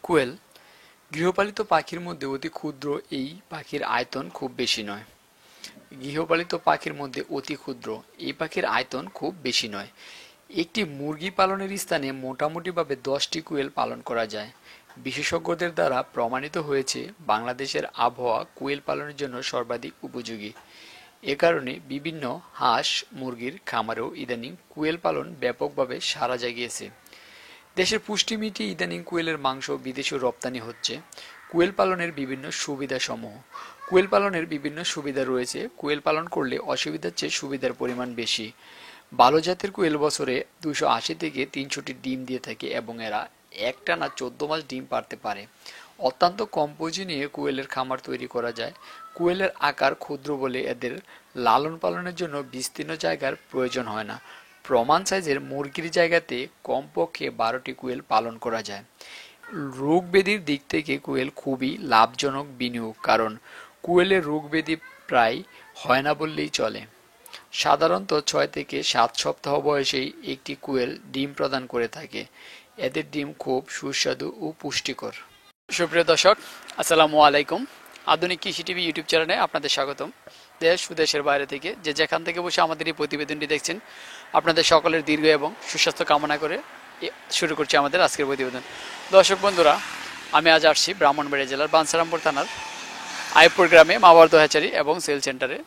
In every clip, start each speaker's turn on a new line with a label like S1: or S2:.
S1: কোয়েল গৃহপালিত পাখির মধ্যে অতি ক্ষুদ্র। এই পাখির আয়তন খুব বেশি নয়। গৃহপালিত পাখির মধ্যে অতি ক্ষুদ্র এই পাখির আয়তন খুব বেশি নয়। একটি মুরগি পালনের স্থানে মোটামুটিভাবে 10টি কোয়েল পালন করা যায়। বিশেষজ্ঞদের দ্বারা প্রমাণিত হয়েছে বাংলাদেশের আবহাওয়া কোয়েল পালনের জন্য সর্বাধিক উপযোগী। এ কারণে বিভিন্ন হাঁস মুরগির খামারেও ইদানিং কোয়েল পালন ব্যাপকভাবে সাড়া জাগিয়েছে। দেশের পুষ্টি মিটিয়ে ইদানিং কোয়েলের মাংস বিদেশেও রপ্তানি হচ্ছে। কোয়েল পালনের বিভিন্ন সুবিধাসমূহ। কোয়েল পালনের বিভিন্ন সুবিধা রয়েছে। কোয়েল পালন করলে অসুবিধার চেয়ে সুবিধার পরিমাণ বেশি। ভালো জাতের কোয়েল বছরে 280 থেকে 300টি ডিম দিয়ে থাকে এবং এরা একটানা 14 মাস ডিম পাড়তে পারে। অত্যন্ত কম পুঁজি নিয়ে কোয়েলের খামার তৈরি করা যায়। কোয়েলের আকার ক্ষুদ্র বলে এদের লালন পালনের জন্য বিস্তীর্ণ জায়গার প্রয়োজন হয় না। প্রমাণ সাইজের মুরগির জায়গাতে কমপক্ষে 12টি কোয়েল পালন করা যায়। রোগ ব্যাধির দিক থেকে কোয়েল খুবই লাভজনক বিনিয়োগ, কারণ কোয়েলের রোগ ব্যাধি প্রায় হয় না বললেই চলে। সাধারণত 6 থেকে 7 সপ্তাহ বয়সেই একটি কোয়েল ডিম প্রদান করে থাকে। এদের ডিম খুব সুস্বাদু ও পুষ্টিকর। সুপ্রিয় দর্শক, আসসালামু আলাইকুম। আধুনিক কৃষি টিভি ইউটিউব চ্যানেলে আপনাদের স্বাগতম। দেশ ও দেশের বাইরে থেকে যে যেখান থেকে বসে আমাদের এই প্রতিবেদনটি দেখছেন, আপনাদের সকলের দীর্ঘ এবং সুস্বাস্থ্য কামনা করে শুরু করছি আমাদের আজকের প্রতিবেদন। দর্শক বন্ধুরা, আমি আজ আসছি ব্রাহ্মণবাড়িয়া জেলার বাঞ্ছারামপুর থানার আইপুর গ্রামে মা বাবা হ্যাচারি এবং সেল সেন্টারে।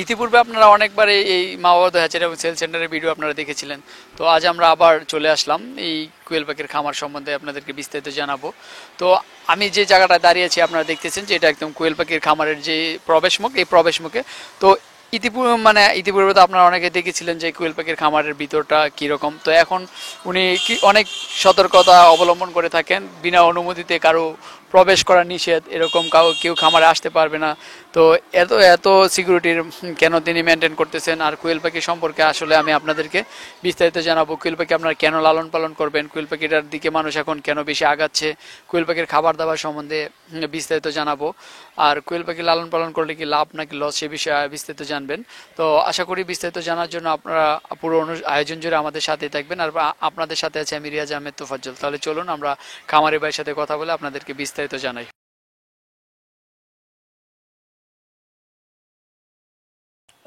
S1: ইতিপূর্বে আপনারা অনেকবার এই মা বাবা হ্যাচারি এবং সেল সেন্টারের ভিডিও আপনারা দেখেছিলেন। তো আজ আমরা আবার চলে আসলাম এই কোয়েল পাখির খামার সম্বন্ধে আপনাদেরকে বিস্তারিত জানাবো। তো আমি যে জায়গাটায় দাঁড়িয়েছি আপনারা দেখতেছেন যে এটা একদম কোয়েল পাখির খামারের যে প্রবেশমুখ, এই প্রবেশমুখে। তো ইতিপূর্বে তো আপনারা অনেকে দেখেছিলেন যে কোয়েল পাখির খামারের ভিতরটা কীরকম। তো এখন উনি অনেক সতর্কতা অবলম্বন করে থাকেন। বিনা অনুমতিতে কারো প্রবেশ করা নিষেধ, এরকম কেউ খামারে আসতে পারবে না। তো এত এত সিকিউরিটির কেন তিনি মেনটেন করতেছেন, আর কোয়েল পাখি সম্পর্কে আসলে আমি আপনাদেরকে বিস্তারিত জানাবো। কোয়েল পাখি আপনারা কেন লালন পালন করবেন, কোয়েল পাখিটার দিকে মানুষ এখন কেন বেশি আগাচ্ছে, কোয়েল পাখির খাবার দাবার সম্বন্ধে বিস্তারিত জানাবো। আর কোয়েল পাখি লালন পালন করলে কি লাভ নাকি লস, সে বিষয়ে বিস্তারিত জানবেন। তো আশা করি বিস্তারিত জানার জন্য আপনারা পুরো আয়োজন জুড়ে আমাদের সাথেই থাকবেন। আর আপনাদের সাথে আছে আমি রিয়াজ আহমেদ তোফাজ্জল। তাহলে চলুন আমরা খামারি ভাইয়ের সাথে কথা বলে আপনাদেরকে বিস্তারিত জানাই।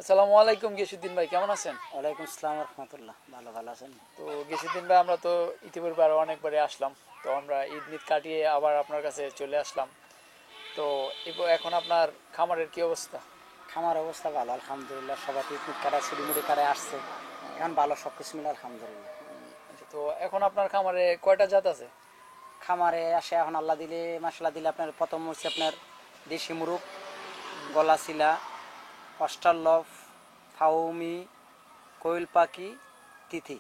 S1: আসসালামু আলাইকুম গিয়াসউদ্দিন ভাই, কেমন আছেন?
S2: ওয়ালাইকুম আসসালাম রহমতুল্লাহ। ভালো আছেন?
S1: তো গিয়াসউদ্দিন ভাই, আমরা তো ইতিপূর্বে আরো অনেকবারই আসলাম। তো আমরা ঈদ মিদ কাটিয়ে আবার আপনার কাছে চলে আসলাম। তো এখন আপনার খামারের কি অবস্থা?
S2: খামার অবস্থা ভালো আলহামদুলিল্লাহ। সবাই পিকনিক কাটায় ছুটি কাটায় আসছে, এখন ভালো সব কিছু মিলে আলহামদুলিল্লাহ।
S1: তো এখন আপনার খামারে কয়টা জাত আছে?
S2: খামারে আসে এখন আল্লাহ দিলে মাসাল্লাহ দিলে আপনার প্রথম হচ্ছে আপনার দেশি মুরগ, গলাচিলা, অস্ট্রালভ, ফাউমি, কোয়েল পাখি, তিথি।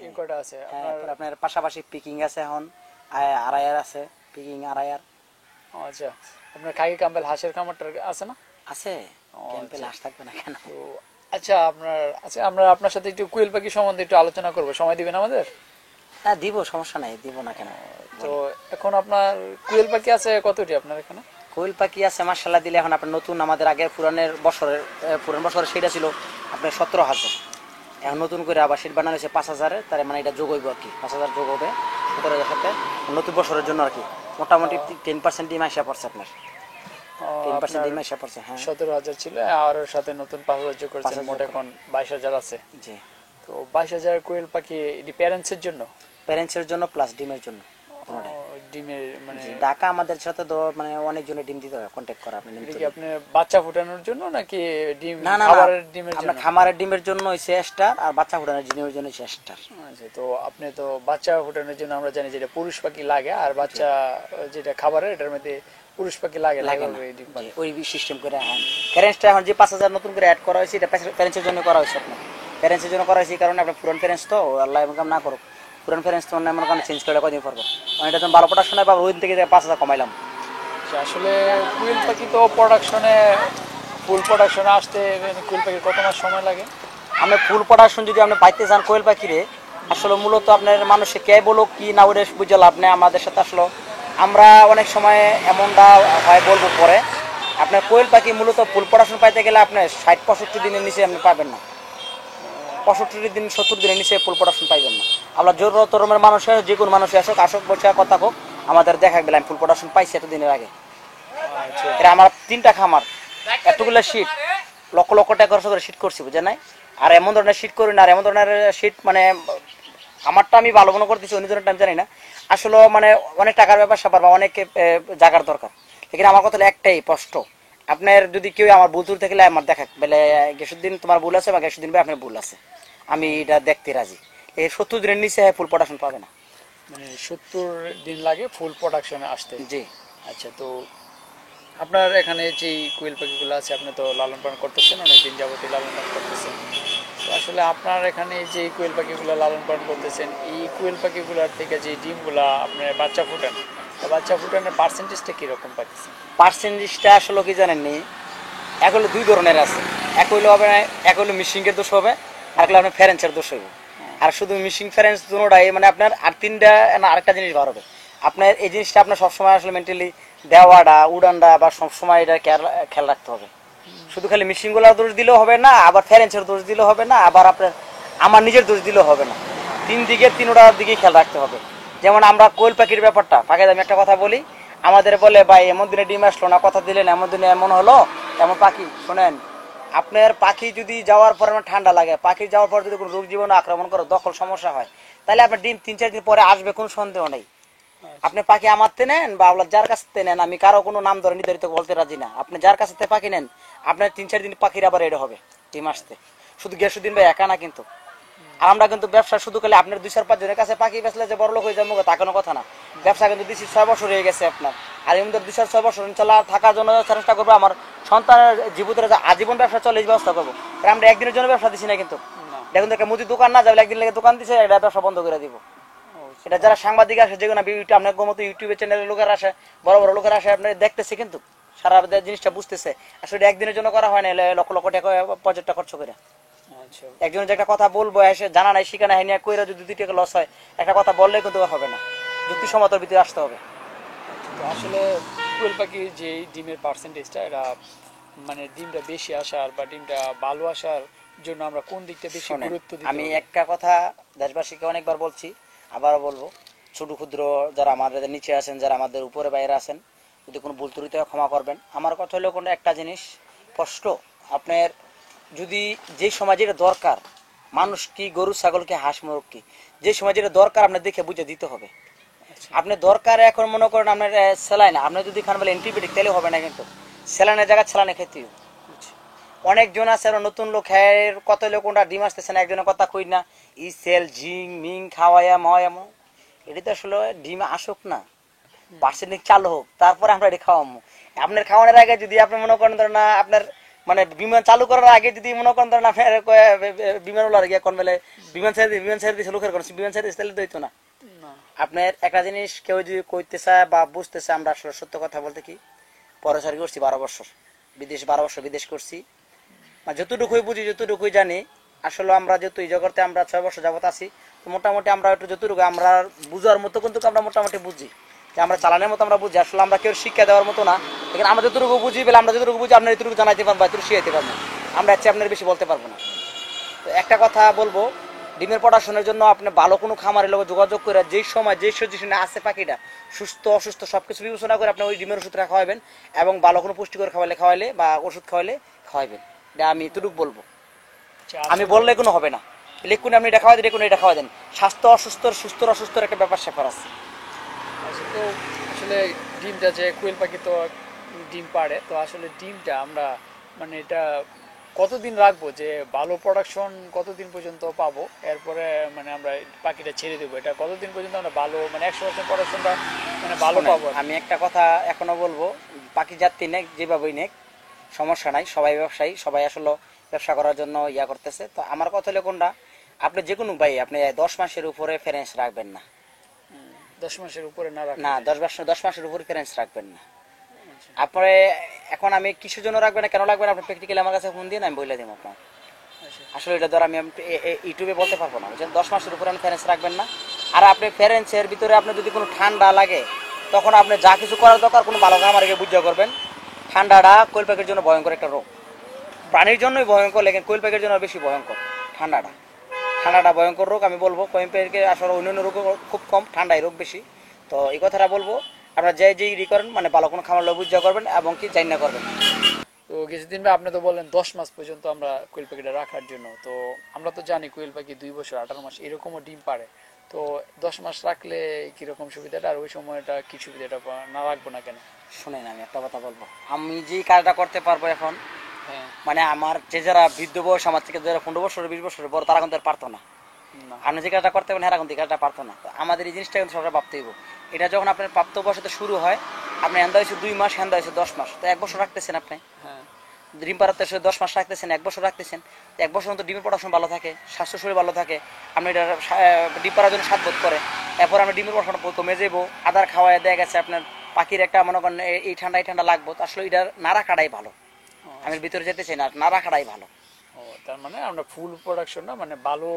S1: এই কয়টা আছে
S2: আপনার পাশাপাশি পিকিং আছে, এখন আড়াইয়ার আছে, পিকিং আড়াইয়ার।
S1: আচ্ছা, আপনার খাকি ক্যাম্পেল হাঁসের খামারটা আছে না?
S2: আছে, ক্যাম্পেল হাঁস থাকবে না কেন?
S1: আচ্ছা, আমরা আপনার সাথে একটু কোয়েল পাখি সম্বন্ধে একটু আলোচনা করবো, সময় দিবেন আমাদের?
S2: হ্যাঁ দিব, সমস্যা নাই, দিব না কেন।
S1: তো এখন আপনার কোয়েল পাখি আছে কতটি আপনার এখানে?
S2: কোয়েল পাখি আছে মাশাআল্লাহ দিলে এখন আপনার নতুন, আমাদের আগের পুরান বছরের সেটা ছিল আপনার 17,000। এখন নতুন করে আবার সেট বানানো হয়েছে 5,000-এর, তার মানে এটা যোগ হইব আর কি, 5,000 যোগ হবে 17,000 সাথে নতুন বছরের জন্য আর কি। মোটামুটি 10% ডিম আসা পড়ছে আপনার, 10% ডিম আসা পড়ছে। হ্যাঁ,
S1: 17,000 ছিল আর সাথে নতুন 5,000 যোগ করেছেন, মোট এখন 22,000 আছে।
S2: জি।
S1: তো 22,000 কোয়েল পাখি প্যারেন্টসের জন্য,
S2: প্যারেন্টসের জন্য প্লাস ডিমের জন্য।
S1: ডিমের মানে
S2: ঢাকা আমাদের সাথে তো মানে অনেকজনের ডিম দিতে হয়, কন্ট্যাক্ট করা। আপনি
S1: আপনি বাচ্চা ফুটানোর জন্য নাকি ডিম?
S2: না,
S1: খাবারের ডিমের জন্য?
S2: আপনার খামারের ডিমের জন্য হইছে স্টার, আর বাচ্চা ফুটানোর ডিমের জন্য হইছে স্টার।
S1: আচ্ছা, তো আপনি তো বাচ্চা ফুটানোর জন্য আমরা জানি যেটা পুরুষ পাখি লাগে, আর বাচ্চা যেটা খাবারের এটার মধ্যে পুরুষ পাখি লাগে না,
S2: ওই সিস্টেম করে। এখন প্যারেন্টসটা এখন যে 5,000 নতুন করে অ্যাড করা হয়েছে, এটা প্যারেন্টসের জন্য করা হয়েছে। আপনার প্যারেন্টসের জন্য করা হয়েছে কারণ আপনার পুরান প্যারেন্টস তো আল্লাহ এমন কাম না করুক, পুরান প্যারেন্টস তো এমন কারণে চেঞ্জ করে কদিন পর পর এটা যখন ভালো প্রোডাকশন হয় বা ওই থেকে 5,000 কমাইলাম।
S1: আসলে কোয়েল পাখি তো ফুল প্রোডাকশনে আসতে কোয়েল পাখির কত মাস সময় লাগে?
S2: আপনি ফুল প্রোডাকশন যদি আপনি পাইতে চান কোয়েল পাখিরে, আসলে মূলত আপনার মানুষে কে বলো কি না ওরে বুঝে লাভ নেই। আমাদের সাথে আসলে আমরা অনেক সময় এমনটা হয় বলবো পরে, আপনার কোয়েল পাখি মূলত ফুল প্রোডাকশন পাইতে গেলে আপনার 60-65 দিনের নিচে আপনি পাবেন না। 65 দিন 70 দিনের নিচে ফুল প্রোডাকশন পাইবেন না। আমরা জোর তরমের মানুষ যে কোনো মানুষই আসুক বসে কথা হোক, আমাদের দেখা গেলে আমি ফুল প্রোডাকশন পাইছি এতদিনের আগে।
S1: আচ্ছা
S2: এটা আমার 3টা খামার, এতগুলো শীট, লক্ষ লক্ষ টাকা খরচ করে শীট করছি, বুঝেন নাই? আর এমন ধরনের শীট করি না, আর এমন ধরনের শীট মানে আমারটা আমি ভালো মনে করতেছি, অন্যজনের টাইম জানি না। আসলে মানে অনেক টাকার ব্যাপার স্যাপার বা অনেক জায়গার দরকার। এখানে আমার কথা হলো একটাই প্রশ্ন, আপনার যদি কেউ আমার ভুল ত্রুটি থাকলে আমার দেখা বলে গেসুর তোমার ভুল আছে বা গেসুর ভাই আপনার ভুল আছে, আমি এটা দেখতে রাজি। এই 70 দিনের নিচে ফুল প্রোডাকশন পাবে না।
S1: মানে 70 দিন লাগে ফুল প্রোডাকশনে আসতে।
S2: জি।
S1: আচ্ছা, তো আপনার এখানে যে কোয়েল পাখিগুলো আছে আপনি তো লালন পালন করতেছেন, অনেকদিন যাবতীয় লালন পালন করতেছেন। তো আসলে আপনার এখানে যে কোয়েল পাখিগুলো লালন পালন করতেছেন, এই কোয়েল পাখিগুলোর থেকে যে ডিমগুলা আপনার বাচ্চা ফুটান, বাচ্চা ফুটানোর পার্সেন্টেজটা কীরকম পাচ্ছেন?
S2: পার্সেন্টেজটা আসলে কি জানেননি, এক হলো 2 ধরনের আছে। এক হলো মিশিংয়ের দোষ হবে, আর হলো আপনার ফ্যারেন্সের দোষ হবে। আর শুধু মিশিং ফ্যারেন্স দুটোটাই মানে আপনার আর 3টা না, আরেকটা জিনিস বার হবে। আপনার এই জিনিসটা আপনার সবসময় আসলে মেন্টালি দেওয়াটা উড়ানটা বা সবসময় এটা খেয়াল রাখতে হবে। শুধু খালি মিশিংগুলোর দোষ দিলেও হবে না, আবার ফ্যারেন্সের দোষ দিলেও হবে না, আবার আপনার আমার নিজের দোষ দিলেও হবে না। 3টার দিকেই খেয়াল রাখতে হবে। যেমন আমরা কোয়েল পাখির ব্যাপারটা ফাঁকে আমি একটা কথা বলি, আমাদের বলে ভাই এমন দিনে ডিম আসলো না, কথা দিলেন এমন দিনে এমন হলো, এমন পাখি শোনেন, আপনার পাখি যদি যাওয়ার পর আমার ঠান্ডা লাগে, পাখি যাওয়ার পর যদি কোনো রোগ জীবাণু আক্রমণ করে, দখল সমস্যা হয়, তাহলে আপনার ডিম 3-4 দিন পরে আসবে, কোনো সন্দেহ নেই। আপনি পাখি আমার তে নেন বা যার কাছ থেকে নেন, আমি কারো কোনো নাম ধরে নির্ধারিত বলতে রাজি না। আপনি যার কাছ থেকে পাখি নেন, আপনার 3-4 দিন পাখির আবার রেডি হবে ডিম আসতে। শুধু গেসুদ্দিন ভাই একা না কিন্তু। আর আমরা কিন্তু ব্যবসা শুধু করলে আপনার 2-4-5 জনের কাছে পাখি বেচলে যে বড় লোক হয়ে যাবো তা কোনো কথা না। ব্যবসা কিন্তু দিচ্ছি 6 বছর হয়ে গেছে আপনার। আর এমনি 2-6 বছর ইনশাল্লাহ থাকার জন্য চেষ্টা করবো, আমার সন্তানের জীবিতের আজীবন ব্যবসা চলে এই ব্যবস্থা করবো। আমরা একদিনের জন্য ব্যবসা দিচ্ছি না কিন্তু। দেখুন একটা মুদির দোকান না যাবে, একদিন লেগে দোকান দিচ্ছে, এটা ব্যবসা বন্ধ করে দিব। এটা যারা সাংবাদিক আসে, যেগুলো আপনার মতো ইউটিউবের চ্যানেলের লোকের আসে, বড় বড় লোকের আসে, আপনার দেখতেছে কিন্তু সারা জিনিসটা বুঝতেছে। আসলে একদিনের জন্য করা হয় না, লক্ষ লক্ষ টাকা বাজেটটা খরচ করে। একজনের যে একটা কথা বলবো এসে জানা নাই শিখা নাই নিয়ে কইরা যদি 2 টাকা লস হয়, একটা কথা বললেই কিন্তু হবে না, যুক্তিসম্মতর ভিতরে আসতে হবে।
S1: তো আসলে কোয়েল পাখির যে ডিমের পার্সেন্টেজটা, এটা মানে ডিমটা বেশি আসার বা ডিমটা ভালো আসার জন্য আমরা কোন দিকটা বেশি গুরুত্ব দিই?
S2: আমি একটা কথা দেশবাসীকে অনেকবার বলছি, আবারও বলবো, ছোট ক্ষুদ্র যারা আমাদের নিচে আছেন, যারা আমাদের উপরে বাইরে আছেন, যদি কোনো ভুল ত্রুটি হয় ক্ষমা করবেন। আমার কথা হলো কোনো একটা জিনিস স্পষ্ট, আপনার যদি যে সময় যেটা দরকার, মানুষ কি, গরু ছাগল কি, হাঁস মুরগ কি, যে সময় যেটা দরকার আপনার দেখে বুঝে দিতে হবে। আপনি দরকার এখন মনে করেন আপনার স্যালাইন, আপনি যদি খান বলে অ্যান্টিবায়োটিক, তাহলে হবে না কিন্তু। স্যালাইনের জায়গায় স্যালাইনে খেতে হবে। অনেকজন আছে নতুন লোক, কত লোক ওটা ডিম আসতেছে না, একজনের কথা কই না, ইসেল জিং মিং খাওয়াইয়া মাওয়াইয়া, এটা তো আসলে ডিম আসুক না, পার্সেন্টেজ চালু হোক, তারপরে আমরা এটা খাওয়াবো। আপনার খাওয়ানোর আগে যদি আপনি মনে করেন ধরেন না, আপনার মানে বিমান চালু করার আগে যদি মনে করেন ধরেন আপনার বিমান উড়ার গিয়ে কোন বেলে বিমান ছেড়ে দিয়েছে লোকের কোনো বিমান ছেড়ে দিচ্ছে, তাহলে দইতো না। আপনার একটা জিনিস কেউ যদি কইতে চায় বা বুঝতে চায়, আমরা আসলে সত্য কথা বলতে কি পড়াশোনা করছি 12 বছর, 12 বছর বিদেশ করছি, যতটুকুই বুঝি যতটুকুই জানি। আসলে আমরা যেহেতু এই জগতে আমরা 6 বছর যাবত আছি, তো মোটামুটি আমরা একটু যতটুকু আমরা বুঝার মতো কিন্তু আমরা মোটামুটি বুঝি, যে আমরা চালানোর মতো আমরা বুঝি। আসলে আমরা কেউ শিক্ষা দেওয়ার মতো না, এখানে আমরা যতটুকু বুঝি বলে আমরা যতটুকু বুঝি আপনার এতটুকু জানাইতে পারবো, এতটুকু শিখাইতে পারবো, আমরা হচ্ছে আপনার বেশি বলতে পারবো না। তো একটা কথা বলবো, ডিমের প্রোডাকশনের জন্য আপনি ভালো কোনো খামারের লোক যোগাযোগ করে যেই সময় যে সিচুয়েশনে আছে পাখিটা সুস্থ অসুস্থ সবকিছু বিবেচনা করে আপনি ওই ডিমের ওষুধটা খাওয়াবেন, এবং ভালো কোনো পুষ্টিকর খাওয়ালে বা ওষুধ খাওয়াবেন। এটা আমি এতটুকু বলবো। আমি বললে কোনো হবে না, লিখুন আপনি এটা খাওয়া দেন, এটা খাওয়া দেন, স্বাস্থ্য অসুস্থ সুস্থ অসুস্থর একটা ব্যাপার স্যাপার আছে।
S1: তো আসলে ডিমটা যে কোয়েল পাখি তো ডিম পাড়ে, তো আসলে ডিমটা আমরা মানে এটা কতদিন রাখবো, যে ভালো প্রোডাকশন কতদিন পর্যন্ত পাবো, এরপরে মানে আমরা পাখিটা ছেড়ে দেবো, এটা কতদিন পর্যন্ত আমরা ভালো মানে 100% প্রোডাকশনটা মানে ভালো পাবো?
S2: আমি একটা কথা এখনো বলবো, পাখি যাত্রী নেক যেভাবেই নেক সমস্যা নাই, সবাই ব্যবসায়ী, সবাই আসলে ব্যবসা করার জন্য ইয়া করতেছে। তো আমার কথা হলো কোনটা, আপনি যে কোনো ভাই আপনি 10 মাসের উপরে ফ্যারেন্স রাখবেন না।
S1: 10 মাসের উপরে না
S2: না, 10 মাসের উপরে ফ্যারেন্স রাখবেন না। আপনি এখন আমি কিসের জন্য রাখবেন না, কেন রাখবেন, আপনি প্র্যাকটিক্যালি আমার কাছে ফোন দিন, আমি বলে দিব আপনার। আসলে এটা ধর আমি ইউটিউবে বলতে পারবো না, বুঝছেন। 10 মাসের উপরে আপনি ফ্যারেন্স রাখবেন না। আর আপনি ফ্যারেন্সের ভিতরে আপনার যদি কোনো ঠান্ডা লাগে, তখন আপনি যা কিছু করার দরকার কোনো ভালো খামারকে বুঝা করবেন। ঠান্ডাটা কোয়েল পাখির জন্য ভয়ঙ্কর একটা রোগ, প্রাণীর জন্যই ভয়ঙ্কর, লেকিন কোয়েল পাখির জন্য বেশি ভয়ঙ্কর ঠান্ডাটা। ঠান্ডাটা ভয়ঙ্কর রোগ, আমি বলবো কোয়েল পাখিকে আসলে অন্যান্য রোগ খুব কম, ঠান্ডায় রোগ বেশি। তো এই কথাটা বলবো, আপনারা যেই করেন মানে ভালো কোনো খামার লবুজ্জা করবেন এবং কি চাইনা করবেন।
S1: তো কিছুদিন ভাই আপনি তো বললেন 10 মাস পর্যন্ত আমরা কোয়েল পাখিটা রাখার জন্য, তো আমরা তো জানি কোয়েল পাখি 2 বছর 18 মাস এরকমও ডিম পারে। তো 10 মাস রাখলে কিরকম সুবিধাটা, আর ওই সময়টা কি সুবিধাটা না রাখবো না কেন?
S2: শুনেন আমি একটা কথা বলবো, আমি যে কাজটা করতে পারবো এখন,
S1: হ্যাঁ।
S2: মানে আমার যে যারা বৃদ্ধ বয়স আমার থেকে যারা 15 বছর 20 বছরের বড় তারা কিন্তু আর পারতো না।
S1: না।
S2: আপনি যে কাজটা করতে পারেন এরা কিন্তু এই কাজটা পারতো না। তো আমাদের এই জিনিসটা কিন্তু সবাই ভাবতে হইব। এটা যখন আপনার প্রাপ্ত বয়সে শুরু হয়, আপনি হেন্দা হয়েছে 2 মাস, হেন্দা হয়েছে 10 মাস, তো 1 বছর রাখতেছেন আপনি।
S1: হ্যাঁ।
S2: ডিম পাড়াতে 10 মাস রাখতেছেন, 1 বছর রাখতেছেন, তো 1 বছর তো ডিমের প্রোডাকশন ভালো থাকে, স্বাস্থ্য শরীর ভালো থাকে। আপনি এটা ডিম পাড়ার জন্য 7 বোধ করে, এরপর আমরা ডিমের প্রোডাকশন কমে যাবো, আদার খাওয়ায় দেখা গেছে আপনার পাখির একটা মনে করেন এই ঠান্ডা লাগবো, তো আসলে এটা না রাখাটাই ভালো। আমি ভিতরে যেতে চাই না, না রাখাটাই ভালো।
S1: ও, তার মানে আমরা ফুল প্রোডাকশন না, মানে ভালো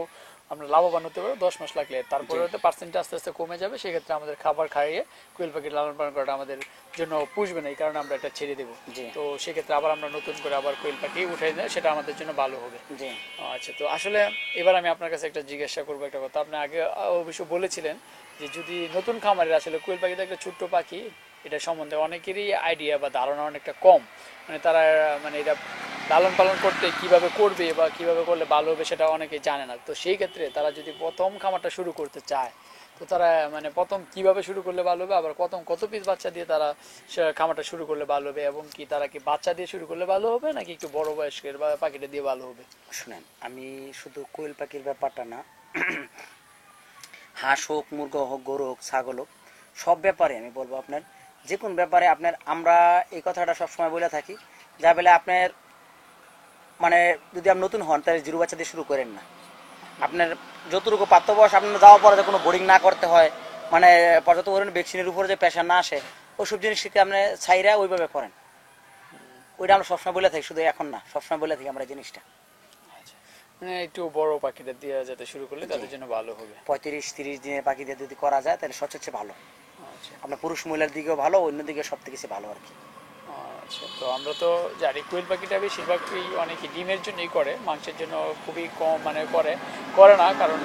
S1: আমরা লাভবান হতে পারবো 10 মাস লাগলে, তারপরে হয়তো পার্সেন্টটা আস্তে আস্তে কমে যাবে। সেক্ষেত্রে আমাদের খাবার খাইয়ে কোয়েল পাখির লালন পালন করাটা আমাদের জন্য পুষবে না, এই কারণে আমরা এটা ছেড়ে দেবো।
S2: জি
S1: তো সেক্ষেত্রে আবার আমরা নতুন করে আবার কোয়েল পাখি উঠে নেয়, সেটা আমাদের জন্য ভালো হবে।
S2: জি।
S1: আচ্ছা, তো আসলে এবার আমি আপনার কাছে একটা জিজ্ঞাসা করবো একটা কথা। আপনি আগে অবশ্য বলেছিলেন যে যদি নতুন খামারের আসলে কোয়েল পাখি তো একটা ছোট্ট পাখি, এটা সম্বন্ধে অনেকেরই আইডিয়া বা ধারণা অনেকটা কম, মানে তারা মানে এটা লালন পালন করতে কিভাবে করবে বা কিভাবে করলে ভালো হবে সেটা অনেকেই জানে না। তো সেই ক্ষেত্রে তারা যদি প্রথম খামারটা শুরু করতে চায়, তো তারা মানে প্রথম কিভাবে শুরু করলে ভালো হবে, আবার কত পিস বাচ্চা দিয়ে তারা খামারটা শুরু করলে ভালো হবে, এবং কি তারা কি বাচ্চা দিয়ে শুরু করলে ভালো হবে নাকি একটু বড় বয়স্কের বা পাখিটা দিয়ে ভালো হবে?
S2: শুনেন, আমি শুধু কোয়েল পাখির ব্যাপারটা না, হাঁস হোক, মুরগা হোক, গরু হোক, ছাগল হোক, সব ব্যাপারে আমি বলবো আপনার যে কোন ব্যাপারে আপনার আমরা এই কথাটা সবসময় বলে থাকি, যা বলে আপনার মানে যদি আপনি নতুন হন তাহলে জিরো বাচ্চা দিয়ে শুরু করেন না। আপনার যতটুকু প্রাপ্ত বয়স আপনার যাওয়ার পরে যে কোনো বোর্ডিং না করতে হয়, মানে পর্যাপ্ত পরিমাণে ভ্যাকসিনের উপরে যে প্রেশার না আসে, ওইসব জিনিস থেকে আপনি ছাইরা ওইভাবে করেন। ওইটা আমরা সবসময় বলে থাকি, শুধু এখন না, সবসময় বলে থাকি আমরা এই জিনিসটা।
S1: আচ্ছা, মানে একটু বড় পাখিটা দিয়ে যাতে শুরু করলে তাদের জন্য ভালো হবে।
S2: 35-30 দিনের পাখি দিয়ে যদি করা যায় তাহলে সবচেয়ে ভালো।
S1: আচ্ছা।
S2: আপনার পুরুষ মহিলার দিকেও ভালো, অন্য দিকে সব থেকে ভালো আর কি।
S1: আচ্ছা, তো আমরা তো জানি কোয়েল পাখিটা বেশিরভাগই অনেকে ডিমের জন্যই করে, মাংসের জন্য খুবই কম মানে করে না, কারণ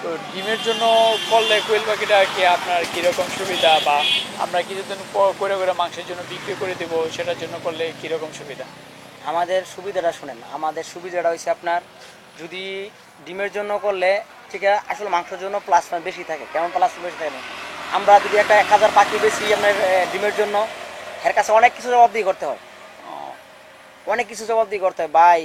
S1: তো ডিমের জন্য করলে কোয়েল পাখিটা কি আপনার কীরকম সুবিধা, বা আমরা কিছুদিন করে করে মাংসের জন্য বিক্রি করে দেবো, সেটার জন্য করলে কীরকম সুবিধা?
S2: আমাদের সুবিধাটা শুনেন, আমাদের সুবিধাটা হচ্ছে আপনার যদি ডিমের জন্য করলে ঠিক আছে, আসলে মাংসের জন্য প্লাস বেশি থাকে। কেমন প্লাস বেশি থাকে না, আমরা যদি একটা 1000 পাখি বেশি আপনার ডিমের জন্য, এর কাছে অনেক কিছু জবাবদিহি করতে হয়, অনেক কিছু জবাবদিহি করতে হয় ভাই।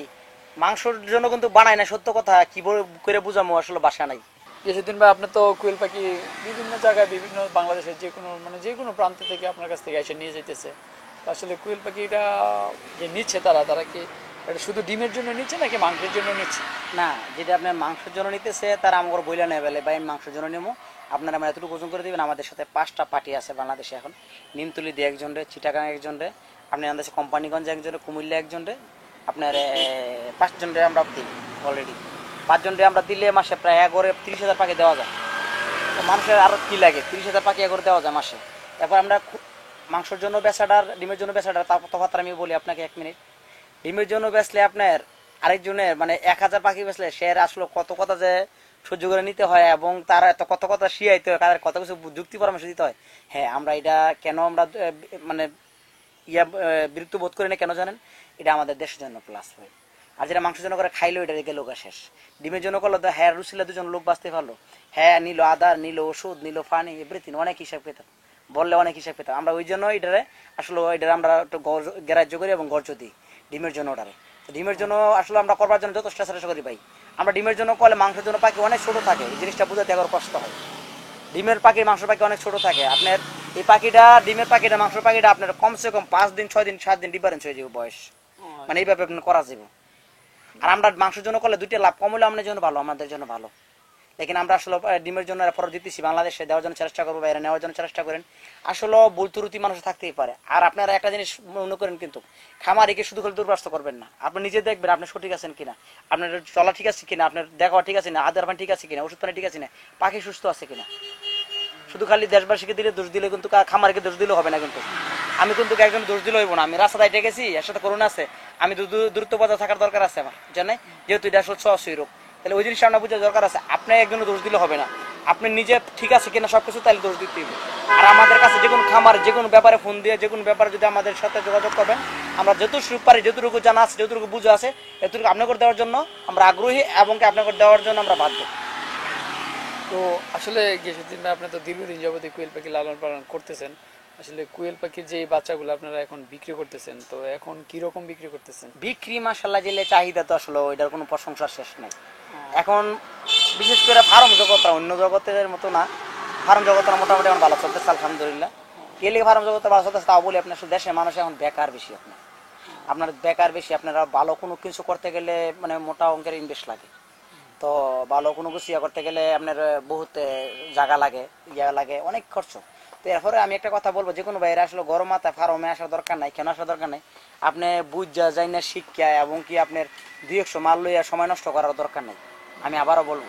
S2: মাংসের জন্য কিন্তু বানায় না, সত্য কথা কি করে বুঝামো, আসলে বাসা নাই।
S1: কিছুদিন বা আপনি তো কোয়েল পাখি বিভিন্ন জায়গায় বিভিন্ন বাংলাদেশের যে কোনো প্রান্ত থেকে আপনার কাছ থেকে এসে নিয়ে যেতেছে। তো আসলে কোয়েল পাখিটা যে নিচ্ছে তারা কি এটা শুধু ডিমের জন্য নিচ্ছে নাকি মাংসের জন্য নিচ্ছে?
S2: না, যেটা আপনার মাংসের জন্য নিতেছে তারা আমার বইলা নেই বেলে ভাই আমি মাংসের জন্য নেবো, আপনারা আমার এতটুকু ওজন করে দিবেন। আমাদের সাথে 5টা পার্টি আছে বাংলাদেশে এখন, নিমতলি দিয়ে একজন রে, চিটাগাং একজন রে, আপনি আমাদের কোম্পানিগঞ্জে একজন রে, কুমিল্লা একজন রে, আপনার 5 জন রে আমরা দিই অলরেডি। 5 জন রে আমরা দিলে মাসে প্রায় 30,000 পাখি দেওয়া যায়। তো মানুষের আরও কী লাগে, 30,000 পাখি করে দেওয়া যায় মাসে। তারপর আমরা মাংসের জন্য বেচাটার, ডিমের জন্য বেচাটার তফাৎ আমি বলি আপনাকে 1 মিনিট। ডিমের জন্য বেচলে আপনার আরেকজনের মানে 1000 পাখি বেচলে সে আসলে কত কথা যে সহ্য করে নিতে হয়, এবং তার এত কত কথা শিয়াইতে হয়, তাদের কত কিছু যুক্তি পরামর্শ দিতে হয়। হ্যাঁ, আমরা এটা কেন আমরা মানে বিরক্ত বোধ করি না কেন জানেন, এটা আমাদের দেশের জন্য প্লাস হয়। আর যেটা মাংসের জন্য করে খাইলো এটা রেখে লোক শেষ। ডিমের জন্য করলো তো হ্যাঁ রুসিলে 2জন লোক বাঁচতে পারলো, হ্যাঁ নিল আদার, নিল ওষুধ, নিল পানি, এভরিথিং অনেক হিসাব পেতাম, বললে অনেক হিসাব পেতাম। আমরা ওই জন্য এটারে আসলে এটারে আমরা একটু গ্রাহ্য করি এবং গর্জ দিই ডিমের জন্য ওটারে। তো ডিমের জন্য আসলে আমরা করবার জন্য যথেষ্ট চেষ্টা করি ভাই। আমরা ডিমের জন্য করলে মাংসের জন্য পাখি অনেক ছোট থাকে, এই জিনিসটা বুঝাতে একবার কষ্ট হয়। ডিমের পাখি মাংসের পাখি অনেক ছোট থাকে। আপনার এই পাখিটা ডিমের পাখিটা মাংসের পাখিটা আপনার কমসে কম 5 দিন 6 দিন 7 দিন ডিফারেন্স হয়ে যাবে বয়স, মানে এইভাবে আপনার করা যাবে। আর আমরা মাংসের জন্য করলে 2টা লাভ কম হলে আমাদের জন্য ভালো, আমাদের জন্য ভালো। লেকিন আমরা আসলে ডিমের জন্য ফরজ দিতেছি, বাংলাদেশে দেওয়ার জন্য চেষ্টা করবো, বাইরে নেওয়ার জন্য চেষ্টা করেন। আসলে ভুল ত্রুটি মানুষ থাকতেই পারে। আর আপনারা একটা জিনিস মনে করেন, কিন্তু খামারিকে শুধু করে দুর্বাস্ত করবেন না, আপনি নিজে দেখবেন আপনি সঠিক আছেন কিনা, আপনার চলা ঠিক আছে কিনা, আপনার দেখা ঠিক আছে না, আদার পানি ঠিক আছে কিনা, ওষুধ পানি ঠিক আছে না, পাখি সুস্থ আছে কিনা। শুধু খালি দেশবাসীকে দিলে দোষ দিলে কিন্তু খামারিকে দোষ দিলে হবে না। কিন্তু আমি কিন্তু একজন দোষ দিলে হইব না, আমি রাস্তায় ডেকেছি, এর সাথে করোনা আছে, আমি দূরত্ব বজায় থাকার দরকার আছে আমার জানাই, যেহেতু এটা আসলে ছোঁয়াছুঁই রোগ। তাহলে ওই জিনিসটা আপনার বোঝা দরকার আছে। আপনি একজনে দোষ দিলে হবে না, আপনি নিজে ঠিক আছে কিনা সবকিছু তাহলে দোষ দিতে হবে। আর আমাদের কাছে যে কোনো খামার যে কোনো ব্যাপারে ফোন দিয়ে যে কোনো ব্যাপারে যদি আমাদের সাথে যোগাযোগ করবেন, আমরা যতটুকু পারি, যতটুকু জানা আছে, যতটুকু বুঝে আছে, এতটুকু আপনাকে দেওয়ার জন্য আমরা আগ্রহী এবং আপনাকে দেওয়ার জন্য আমরা বাধ্য।
S1: তো আসলে গিয়াসউদ্দিন ভাই, আপনি তো দীর্ঘদিন যাবতীয় কোয়েল পাখি লালন পালন করতেছেন। আসলে কোয়েল পাখির যে এই বাচ্চাগুলো আপনারা এখন বিক্রি করতেছেন, তো এখন কি রকম বিক্রি করতেছেন?
S2: বিক্রি মাশাআল্লাহ জেলে চাহিদা তো আসলে ওইটার কোনো প্রশংসার শেষ নেই। এখন বিশেষ করে ফার্ম জগৎটা অন্য জগতের মতো না, ফার্ম জগৎটা মোটামুটি এখন ভালো চলতেছে আলহামদুলিল্লাহ। কেলে ফার্ম জগতে ভালো চলতেছে তাও বলি, আপনার দেশের মানুষ এখন বেকার বেশি, আপনার বেকার বেশি। আপনারা ভালো কোনো কিছু করতে গেলে মানে মোটা অঙ্কের ইনভেস্ট লাগে। তো ভালো কোনো কিছু ইয়ে করতে গেলে আপনার বহুত জায়গা লাগে, ইয়া লাগে, অনেক খরচ। তো এরপরে আমি একটা কথা বলবো, যে কোনো বাইরে আসলে গরম মাথায় ফার্মে আসার দরকার নাই, কেন আসার দরকার নাই। আপনি বুঝা যাই না শিক্ষা এবং কি আপনার 2-100 মাল লইয়া সময় নষ্ট করার দরকার নেই। আমি আবারও বলবো,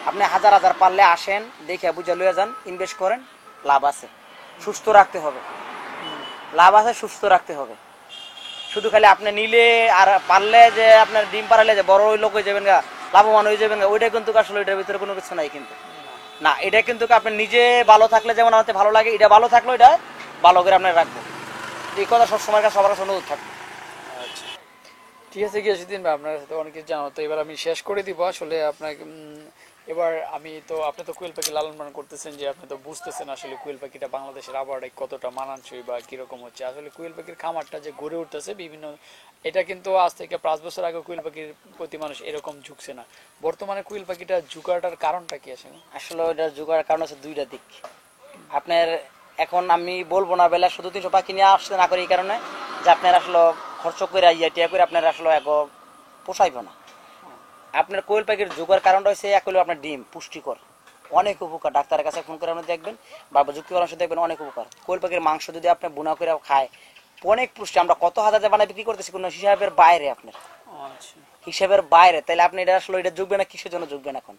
S2: আপনি হাজার হাজার পারলে আসেন, দেখে বুঝা লইয়া যান, ইনভেস্ট করেন, লাভ আছে। সুস্থ রাখতে হবে, লাভ আছে, সুস্থ রাখতে হবে। শুধু খালি আপনি নিলে আর পারলে যে আপনার ডিম পারালে যে বড় লোক হয়ে যাবেন গা, লাভবান হয়ে যাবেন গা, ওইটা কিন্তু আসলে ওইটার ভিতরে কোনো কিছু নাই কিন্তু না। এটা কিন্তু আপনি নিজে ভালো থাকলে যেমন আমাদের ভালো লাগে, এটা ভালো থাকলো এটা ভালো করে আপনার রাখবো। এই কথা সবসময় সবার কাছে অনুরোধ থাকবে।
S1: আচ্ছা, ঠিক আছে গিয়াসউদ্দিন ভাই, আপনার সাথে অনেক কিছু জানো, তো এবার আমি শেষ করে দিব আসলে আপনাকে। এবার আমি তো, আপনি তো কোয়েল পাখি লালন পালন করতেছেন, যে আপনি তো বুঝতেছেন আসলে কোয়েল পাখিটা বাংলাদেশের আবহাওয়াটা কতটা মানানসই বা কিরকম হচ্ছে। আসলে কোয়েল পাখির খামারটা যে গড়ে উঠতেছে বিভিন্ন, এটা কিন্তু আজ থেকে 5 বছর আগে কোয়েল পাখির প্রতি মানুষ এরকম ঝুঁকছে না। বর্তমানে কোয়েল পাখিটা ঝুঁকাটার কারণটা কি আসলে?
S2: আসলে ওইটা জোগাড় কারণ হচ্ছে দুইটা দিক। আপনার এখন আমি বলবো না বেলা শুধু 300 পাখি নিয়ে আসতে না করি এই কারণে যে আপনার আসলে খরচ করে ইয়া করে আপনার আসলে এক পোষাইব না। আপনার কোয়েল পাখির জোগাড় কারণটা হচ্ছে এক হলো আপনার ডিম পুষ্টিকর, অনেক উপকার। ডাক্তারের কাছে ফোন করে আপনি দেখবেন বা যুক্তি পরামর্শ দেখবেন, অনেক উপকার। কোয়েল পাখির মাংস যদি আপনি বুনা করে খায়, অনেক পুষ্টি। আমরা কত হাজার বানায় বিক্রি করতেছি, কোনো হিসাবের বাইরে, আপনার
S1: আচ্ছা।
S2: হিসাবের বাইরে। তাহলে আপনি এটা আসলে এটা যুগবেন না, কিসের জন্য যুগবেন এখন?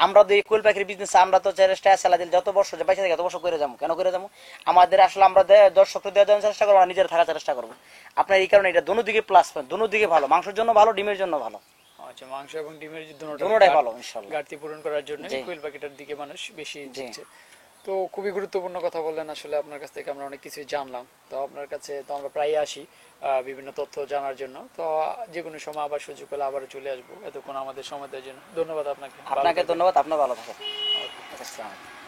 S2: আমরা তো এই কোয়েল পাখির বিজনেস আমরা তো চেষ্টা চালা দিল যত বর্ষ যে পয়সা থেকে যত বর্ষ করে যাবো, কেন করে যাবো? আমাদের আসলে আমরা দর্শক দেওয়ার জন্য চেষ্টা করবো, নিজের থাকার চেষ্টা করবো। আপনার এই কারণে এটা দোনো দিকে প্লাস পয়েন্ট, দোনো দিকে ভালো, মাংসের জন্য ভালো, ডিমের জন্য ভালো।
S1: আচ্ছা, মাংস এবং ডিমের
S2: দোনোটাই ভালো ইনশাআল্লাহ।
S1: ঘাটতি পূরণ করার জন্য কোয়েল পাখিটার দিকে মানুষ বেশি ঝুঁকছে। তো খুবই গুরুত্বপূর্ণ কথা বললেন আসলে, আপনার কাছ থেকে আমরা অনেক কিছু জানলাম। তো আপনার কাছে তো আমরা প্রায় আসি বিভিন্ন তথ্য জানার জন্য। তো যে কোনো সময় আবার সুযোগ পেলে আবারও চলে আসবো। এতক্ষণ আমাদের সময় দেওয়ার জন্য ধন্যবাদ আপনাকে।
S2: আপনাকে ধন্যবাদ, আপনার ভালো থাকেন।
S1: ওকে।
S2: আসসালামু আলাইকুম।